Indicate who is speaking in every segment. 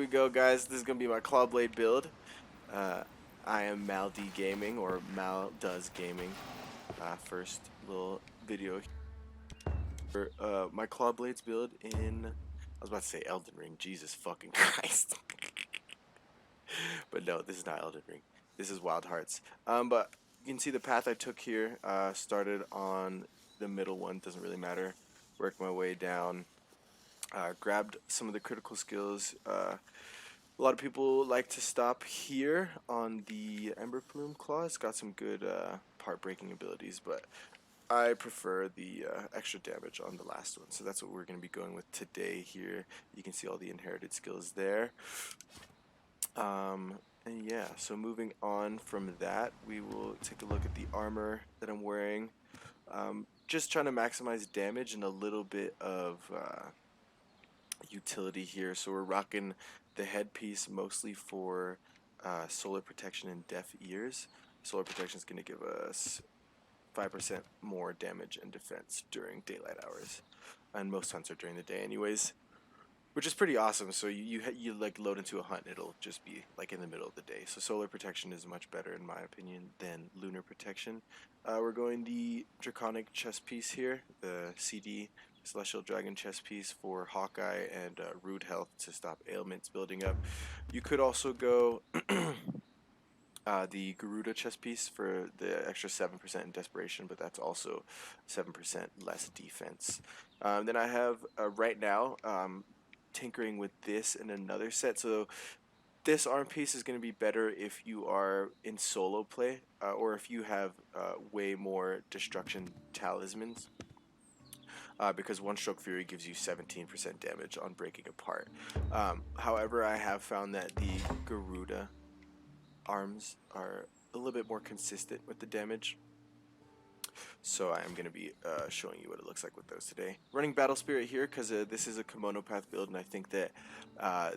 Speaker 1: we go, guys. This is gonna be my Clawblade build. I am Mal D Gaming, or Mal Does Gaming. First little video for my Clawblades build in. I was about to say Elden Ring. Jesus fucking Christ. But no, this is not Elden Ring. This is Wild Hearts. But you can see the path I took here. Started on the middle one. Doesn't really matter. Worked my way down. Grabbed some of the critical skills. A lot of people like to stop here on the Emberplume claw. It's got some good part breaking abilities, but I prefer the extra damage on the last one. So that's what we're going to be going with today here. You can see all the inherited skills there. And yeah, so moving on from that, we will take a look at the armor that I'm wearing. Just trying to maximize damage and a little bit of utility here. So we're rocking the headpiece mostly for solar protection and deaf ears. Solar protection is going to give us 5% more damage and defense during daylight hours, and most hunts are during the day anyways, which is pretty awesome. So you like load into a hunt, it'll just be like in the middle of the day. So solar protection is much better in my opinion than lunar protection. We're going the draconic chest piece here, the CD Celestial Dragon chest piece for Hawkeye and rude health to stop ailments building up. You could also go the Garuda chest piece for the extra 7% in desperation, but that's also 7% less defense. Then I have right now tinkering with this in another set. So this arm piece is going to be better if you are in solo play or if you have way more destruction talismans. Because One Stroke Fury gives you 17% damage on breaking apart. However, I have found that the Garuda arms are a little bit more consistent with the damage. So I am going to be showing you what it looks like with those today. Running Battle Spirit here because this is a Kemono Path build, and I think that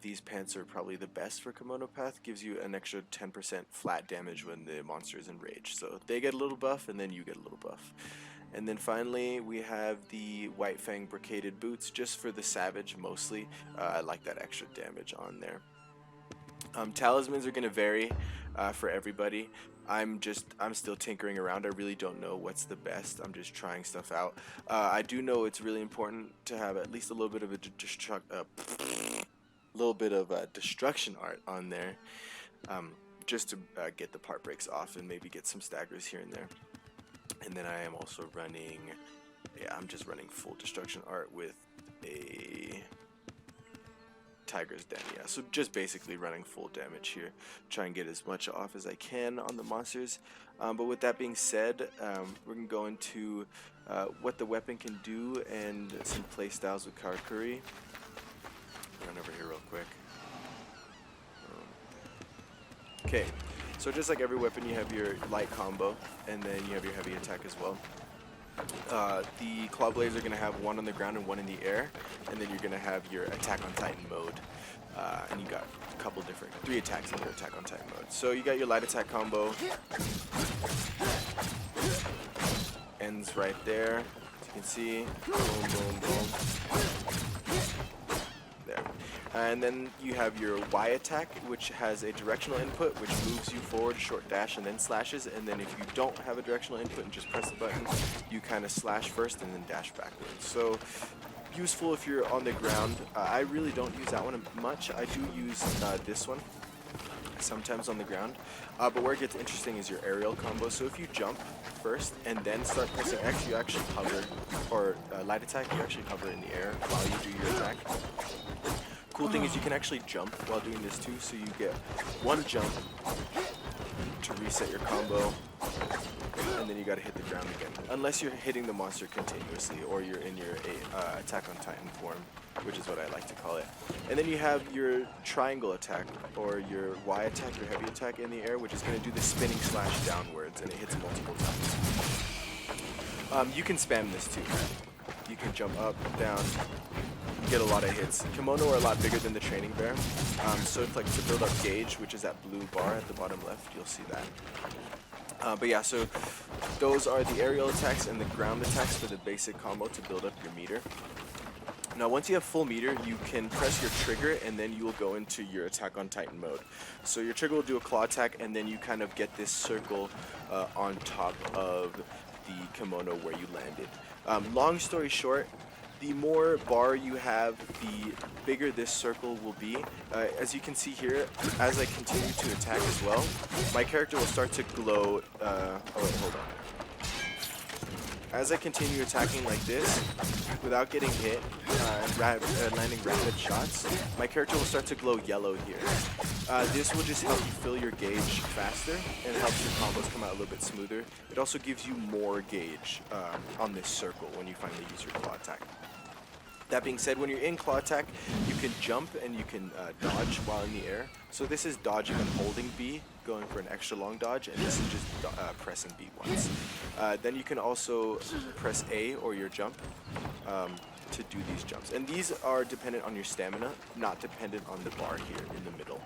Speaker 1: these pants are probably the best for Kemono Path. Gives you an extra 10% flat damage when the monster is enraged. So they get a little buff, and then you get a little buff. And then finally, we have the White Fang Brocaded Boots, just for the Savage mostly. I like that extra damage on there. Talismans are going to vary for everybody. I'm still tinkering around. I really don't know what's the best. I'm just trying stuff out. I do know it's really important to have at least a little bit of a destruction art on there, just to get the part breaks off and maybe get some staggers here and there. And then I am also running, I'm just running full destruction art with a Tiger's Den, yeah. So just basically running full damage here. Try and get as much off as I can on the monsters. But with that being said, we're going to go into what the weapon can do and some playstyles with Karakuri. Run over here real quick. Okay. So just like every weapon, you have your light combo, and then you have your heavy attack as well. The Clawblades are going to have one on the ground and one in the air, and then you're going to have your Attack on Titan mode, and you got a couple different, 3 attacks in your Attack on Titan mode. So you got your light attack combo, ends right there, as you can see, boom, boom, boom. There. And then you have your Y attack, which has a directional input, which moves you forward, short dash, and then slashes. And then if you don't have a directional input and just press the button, you kind of slash first and then dash backwards. So useful if you're on the ground. I really don't use that one much. I do use this one sometimes on the ground. But where it gets interesting is your aerial combo. So if you jump first and then start pressing X, you actually hover, or light attack, you actually hover in the air while you do your attack. Cool thing is you can actually jump while doing this too, so you get one jump to reset your combo, and then you gotta hit the ground again. Unless you're hitting the monster continuously, or you're in your Attack on Titan form, which is what I like to call it. And then you have your triangle attack, or your Y attack, your heavy attack in the air, which is gonna do the spinning slash downwards, and it hits multiple times. You can spam this too. You can jump up, down, get a lot of hits. Kemono are a lot bigger than the training bear, so it's like to build up gauge, which is that blue bar at the bottom left, you'll see that. But yeah, so those are the aerial attacks and the ground attacks for the basic combo to build up your meter. Now once you have full meter, you can press your trigger and then you will go into your Attack on Titan mode. So your trigger will do a claw attack and then you kind of get this circle on top of the Kemono where you landed. Long story short, the more bar you have, the bigger this circle will be. As you can see here, as I continue to attack as well, my character will start to glow. Oh wait, hold on. As I continue attacking like this, without getting hit, landing rapid shots, my character will start to glow yellow here. This will just help you fill your gauge faster and helps your combos come out a little bit smoother. It also gives you more gauge on this circle when you finally use your claw attack. That being said, when you're in claw attack, you can jump and you can dodge while in the air. So this is dodging and holding B, going for an extra long dodge, and this is just pressing B once. Then you can also press A or your jump to do these jumps. And these are dependent on your stamina, not dependent on the bar here in the middle.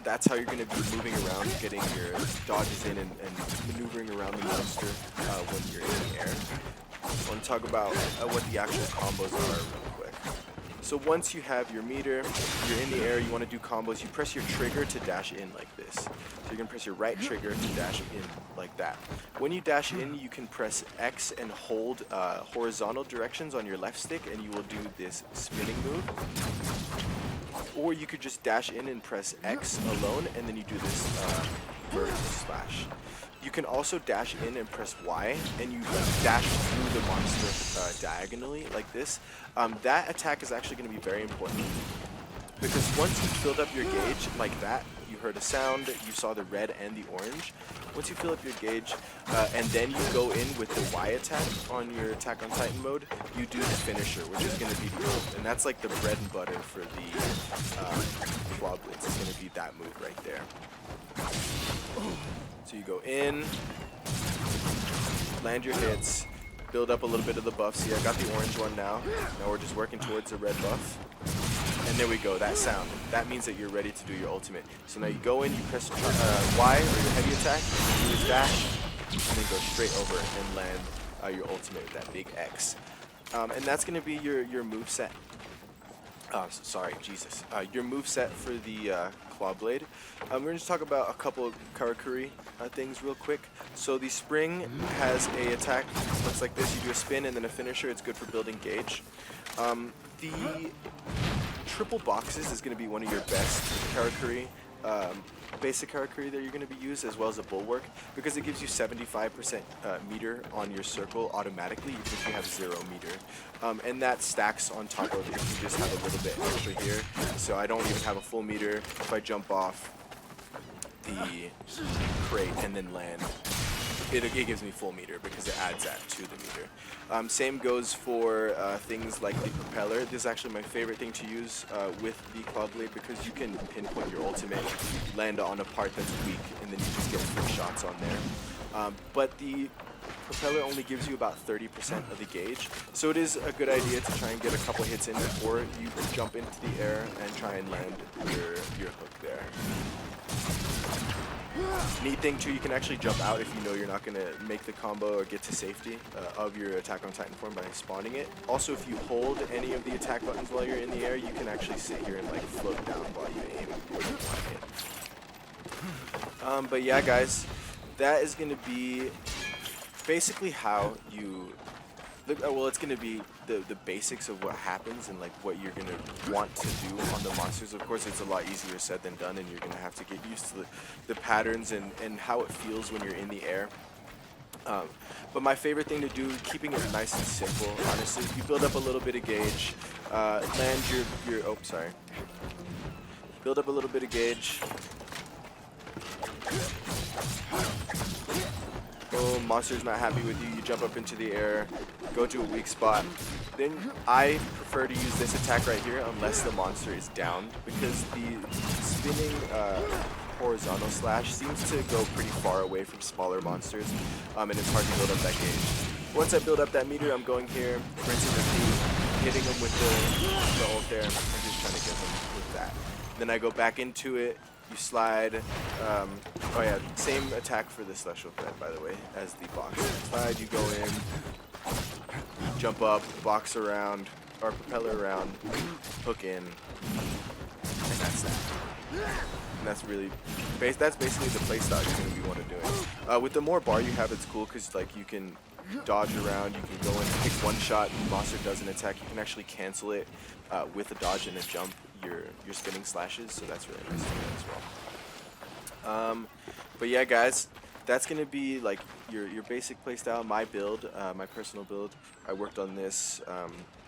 Speaker 1: That's how you're going to be moving around, getting your dodges in and maneuvering around the monster when you're in the air. I want to talk about what the actual combos are real quick. So once you have your meter, you're in the air, you want to do combos, you press your trigger to dash in like this. So you're going to press your right trigger to dash in like that. When you dash in, you can press X and hold horizontal directions on your left stick and you will do this spinning move. Or you could just dash in and press X alone and then you do this vertical slash. You can also dash in and press Y, and you dash through the monster diagonally like this. That attack is actually going to be very important, because once you filled up your gauge like that, you heard a sound, you saw the red and the orange. Once you fill up your gauge, and then you go in with the Y attack on your Attack on Titan mode, you do the finisher, which is going to be the move. And that's like the bread and butter for the Clawblade. It's going to be that move right there. So you go in, land your hits, build up a little bit of the buff. See, I got the orange one now. Now we're just working towards the red buff. And there we go, that sound. That means that you're ready to do your ultimate. So now you go in, you press Y or your heavy attack, do your dash, and then go straight over and land your ultimate with that big X. And that's going to be your moveset. Sorry, Jesus. Your moveset for the Clawblade. We're going to talk about a couple of Karakuri things real quick. So the spring has a attack, looks like this. You do a spin and then a finisher. It's good for building gauge. The triple boxes is going to be one of your best Karakuri, basic Karakuri that you're going to be used, as well as a bulwark, because it gives you 75% meter on your circle automatically, even if you have 0 meter. And that stacks on top of if you just have a little bit extra here. So I don't even have a full meter. If I jump off the crate and then land, it gives me full meter because it adds that to the meter. Same goes for things like the propeller. This is actually my favorite thing to use with the Clawblade, because you can pinpoint your ultimate, land on a part that's weak, and then you just get free shots on there. But the propeller only gives you about 30% of the gauge, so it is a good idea to try and get a couple hits in before you jump into the air and try and land your hook there. Neat thing too, you can actually jump out if you know you're not going to make the combo or get to safety of your Attack on Titan form by spawning it. Also, if you hold any of the attack buttons while you're in the air, you can actually sit here and like float down while you aim where you want it. But yeah, guys, that is going to be basically how you... Well, it's going to be the basics of what happens and like what you're going to want to do on the monsters. Of course, it's a lot easier said than done, and you're going to have to get used to the patterns and how it feels when you're in the air. But my favorite thing to do, keeping it nice and simple, honestly, you build up a little bit of gauge, land your oh, sorry. Build up a little bit of gauge. Oh, monster's not happy with you, you jump up into the air, go to a weak spot. Then I prefer to use this attack right here unless the monster is down, because the spinning horizontal slash seems to go pretty far away from smaller monsters, and it's hard to build up that gauge. Once I build up that meter, I'm going here, rinsing the feet, hitting them with the ult there, and just trying to get them with that. Then I go back into it. You slide, oh yeah, same attack for the celestial thread, by the way, as the box. Slide, you go in, jump up, box around, or propeller around, hook in, and that's that. And that's really, that's basically the playstyle you're going to be wanting to do. With the more bar you have, it's cool because like you can dodge around, you can go and pick one shot, monster does an attack, you can actually cancel it with a dodge and a jump, your spinning slashes, so that's really nice to do as well. But yeah guys, that's going to be like your basic playstyle, my build, my personal build. I worked on this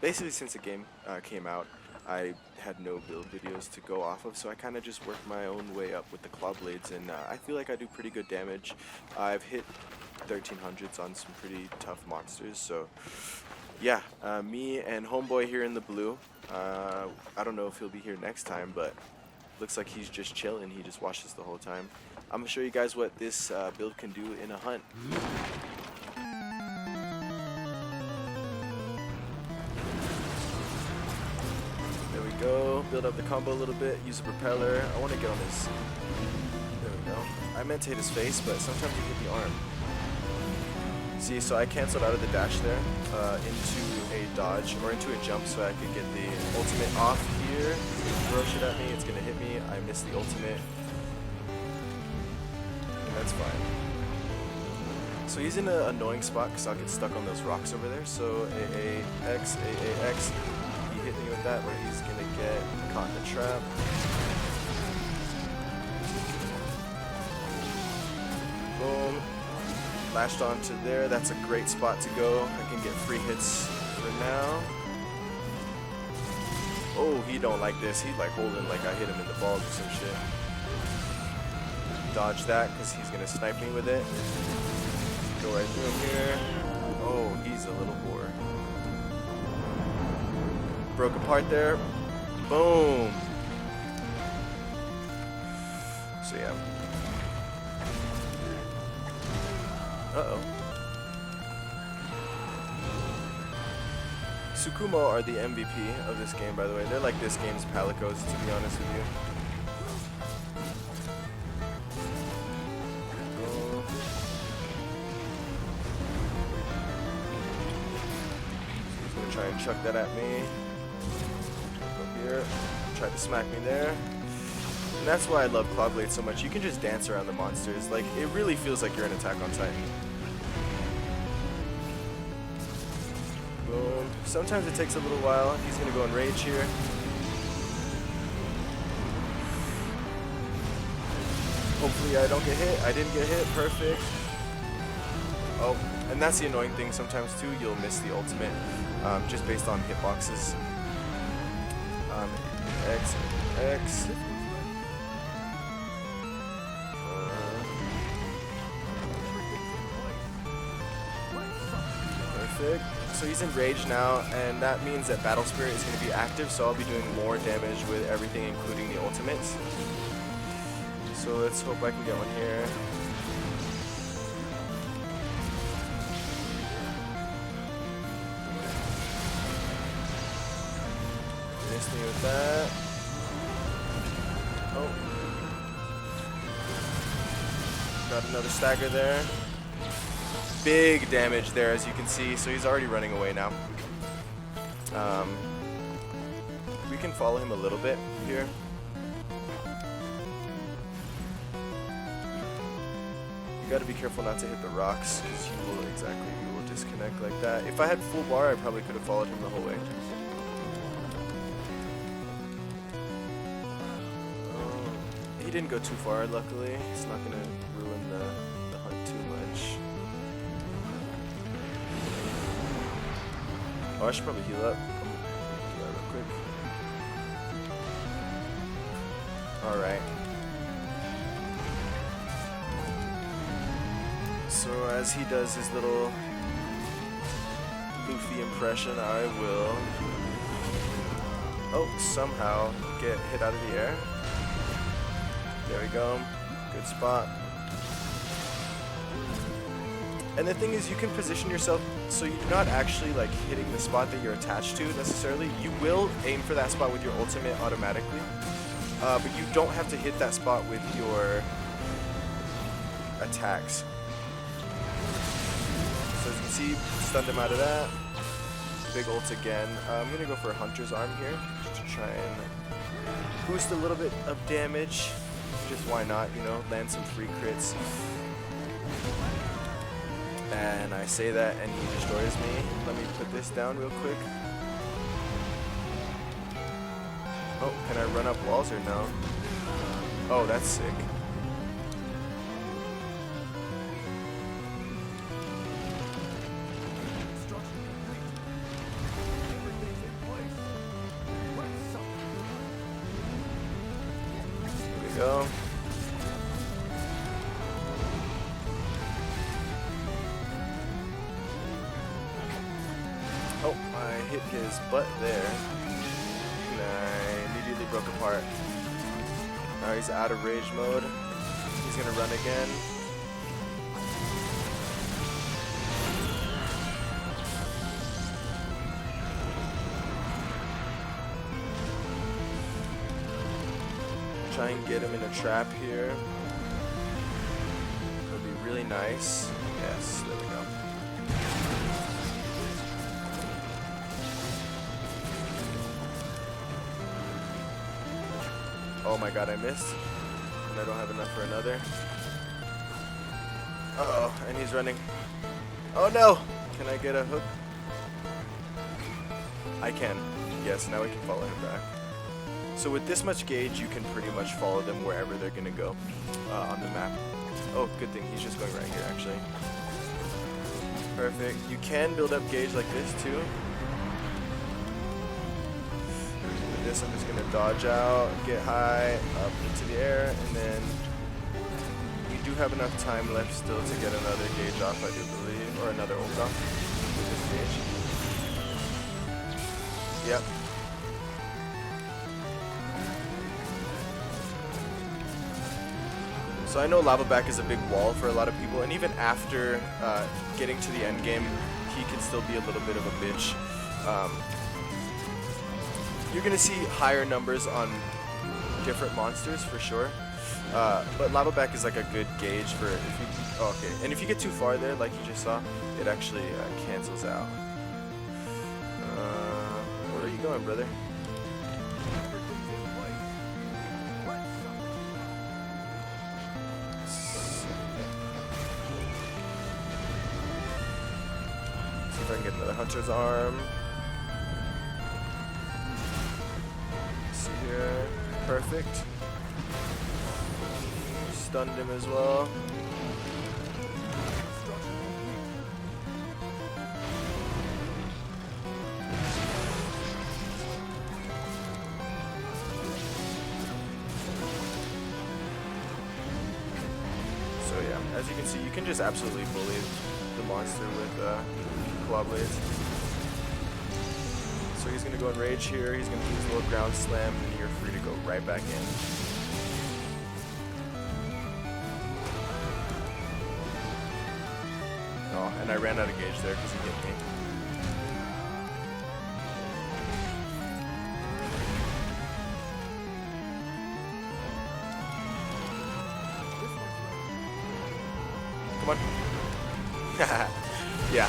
Speaker 1: basically since the game came out. I had no build videos to go off of, so I kind of just worked my own way up with the Clawblades, and I feel like I do pretty good damage. I've hit 1300s on some pretty tough monsters, so yeah, me and homeboy here in the blue, I don't know if he'll be here next time, but looks like he's just chilling. He just watches the whole time. I'm gonna show you guys what this build can do in a hunt. There we go, build up the combo a little bit, use a propeller. I want to get on his, there we go. I meant to hit his face, but sometimes you hit the arm. See, so I canceled out of the dash there into a dodge, or into a jump, so I could get the ultimate off here. He's gonna throw shit at me, it's gonna hit me, I missed the ultimate. And that's fine. So he's in an annoying spot because I'll get stuck on those rocks over there. So AAX, AAX, he hit me with that where he's gonna get caught in the trap. Boom. Lashed onto there, that's a great spot to go. I can get free hits for now. Oh, he don't like this. He's like holding like I hit him in the balls or some shit. Dodge that because he's gonna snipe me with it. Go right through him here. Oh, he's a little whore. Broke apart there. Boom. So yeah. Uh-oh. Tsukumo are the MVP of this game, by the way. They're like this game's Palicos, to be honest with you. He's gonna try and chuck that at me. Go here. Tried to smack me there. And that's why I love Clawblade so much. You can just dance around the monsters. Like, it really feels like you're in Attack on Titan. Boom. Sometimes it takes a little while. He's gonna go in rage here. Hopefully I don't get hit. I didn't get hit. Perfect. Oh, and that's the annoying thing sometimes too. You'll miss the ultimate just based on hitboxes. X. Perfect. So he's in rage now, and that means that Battle Spirit is going to be active, so I'll be doing more damage with everything, including the ultimates. So let's hope I can get one here. Missed me with that. Oh. Got another stagger there. Big damage there, as you can see, so he's already running away now. We can follow him a little bit here. You gotta be careful not to hit the rocks, because you will disconnect like that. If I had full bar, I probably could have followed him the whole way. He didn't go too far, luckily. It's not gonna ruin the hunt too much. Oh, I should probably heal up. Heal up real quick. Alright. So as he does his little Luffy impression, I will somehow get hit out of the air. There we go. Good spot. And the thing is, you can position yourself so you're not actually like hitting the spot that you're attached to necessarily. You will aim for that spot with your ultimate automatically, but you don't have to hit that spot with your attacks. So as you can see, stunned him out of that. big ult again. I'm gonna go for Hunter's Arm here, just to try and boost a little bit of damage. Just why not, you know, land some free crits. And I say that and he destroys me. Let me put this down real quick. Oh, can I run up walls or no? Oh, that's sick. Here we go. Oh, I hit his butt there. And I immediately broke apart. Now he's out of rage mode. He's gonna run again. Try and get him in a trap here. Would be really nice. Yes, there we go. Oh my god, I missed. And I don't have enough for another. Uh-oh, and he's running. Oh no! Can I get a hook? I can. Yes, now we can follow him back. So with this much gauge, you can pretty much follow them wherever they're gonna go on the map. Oh, good thing, he's just going right here actually. Perfect. You can build up gauge like this too. This, I'm just gonna dodge out, get high, up into the air, and then we do have enough time left still to get another gauge off, I do believe, or another ult off with this gauge. Yep. So I know Lava Back is a big wall for a lot of people, and even after getting to the end game, he can still be a little bit of a bitch. You're gonna see higher numbers on different monsters for sure, but Lava Back is like a good gauge for if you. Oh, okay, and if you get too far there, like you just saw, it actually cancels out. Where are you going, brother? See if I can get another Hunter's Arm. Here. Perfect. Stunned him as well. So yeah, as you can see, you can just absolutely bully the monster with Clawblades. So he's going to go in rage here, he's going to use a little ground slam, and you're free to go right back in. Oh, and I ran out of gauge there because he hit me. Come on. Yeah.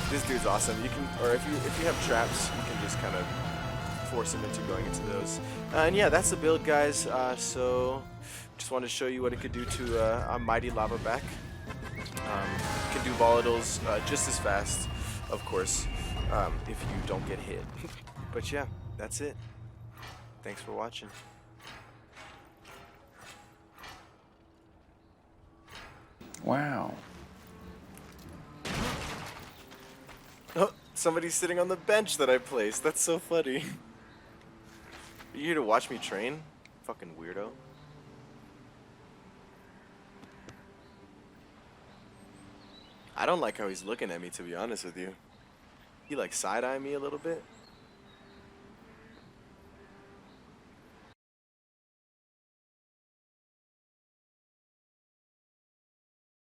Speaker 1: This dude's awesome. You can, or if you have traps, you can just kind of force him into going into those. And yeah, that's the build, guys. So just wanted to show you what it could do to a mighty Lava Back. It can do volatiles just as fast, of course, if you don't get hit. But yeah, that's it. Thanks for watching.
Speaker 2: Wow.
Speaker 1: Oh, somebody's sitting on the bench that I placed. That's so funny. Are you here to watch me train? Fucking weirdo. I don't like how he's looking at me, to be honest with you. He like side-eye me a little bit.